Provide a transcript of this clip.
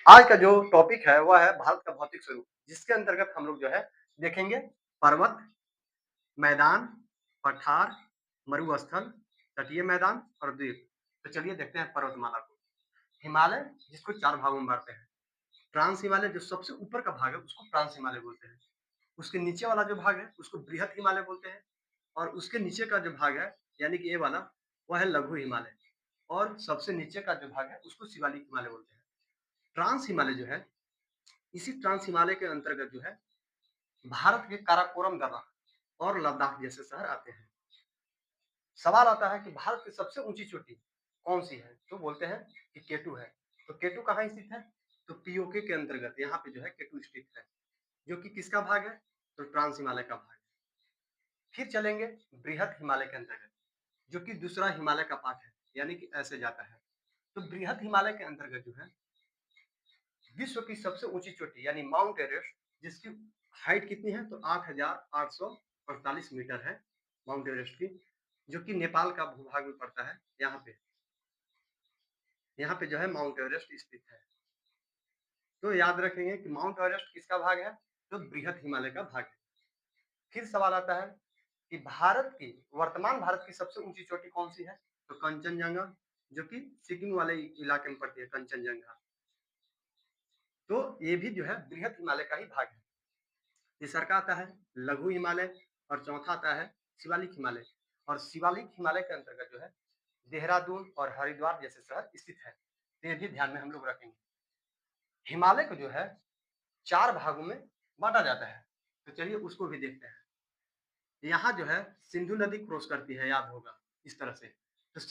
आज का जो टॉपिक है वह है भारत का भौतिक स्वरूप, जिसके अंतर्गत हम लोग जो है देखेंगे पर्वत, मैदान, पठार, मरुस्थल, तटीय मैदान और द्वीप। तो चलिए देखते हैं पर्वतमाला को। हिमालय जिसको 4 भागों में बाँटते हैं। ट्रांस हिमालय जो सबसे ऊपर का भाग है उसको ट्रांस हिमालय बोलते हैं। उसके नीचे वाला जो भाग है उसको बृहत हिमालय बोलते हैं और उसके नीचे का जो भाग है यानी कि ये वाला वह है लघु हिमालय और सबसे नीचे का जो भाग है उसको शिवालिक हिमालय बोलते हैं। ट्रांस हिमालय जो है इसी ट्रांस हिमालय के अंतर्गत जो है भारत के काराकोरम दर्रा और लद्दाख जैसे शहर आते हैं। सवाल आता है कि भारत की सबसे ऊंची चोटी कौन सी है? तो बोलते हैं कि केटू है। तो केटू कहाँ स्थित है? तो पीओके के अंतर्गत यहाँ पे जो है केटू स्थित है, जो कि किसका भाग है? तो ट्रांस हिमालय का भाग है। फिर चलेंगे बृहत हिमालय के अंतर्गत, जो कि दूसरा हिमालय का पार्ट है, यानी कि ऐसे जाता है। तो बृहत हिमालय के अंतर्गत जो है विश्व की सबसे ऊंची चोटी यानी माउंट एवरेस्ट, जिसकी हाइट कितनी है? तो 8,848 मीटर है माउंट एवरेस्ट की, जो कि नेपाल का भूभाग में पड़ता है। यहाँ पे जो है माउंट एवरेस्ट स्थित है। तो याद रखेंगे कि माउंट एवरेस्ट किसका भाग है? तो बृहत हिमालय का भाग है। फिर सवाल आता है कि वर्तमान भारत की सबसे ऊंची चोटी कौन सी है? तो कंचनजंगा, जो कि सिक्किम वाले इलाके में पड़ती है कंचनजंगा। तो ये भी जो है बृहत हिमालय का ही भाग है। तीसरा का आता है लघु हिमालय और चौथा आता है शिवालिक हिमालय। और शिवालिक हिमालय के अंतर्गत जो है देहरादून और हरिद्वार जैसे शहर स्थित है। तो ये भी ध्यान में हम लोग रखेंगे। हिमालय को जो है 4 भागों में बाँटा जाता है। तो चलिए उसको भी देखते हैं। यहाँ जो है सिंधु नदी क्रॉस करती है, याद होगा इस तरह से।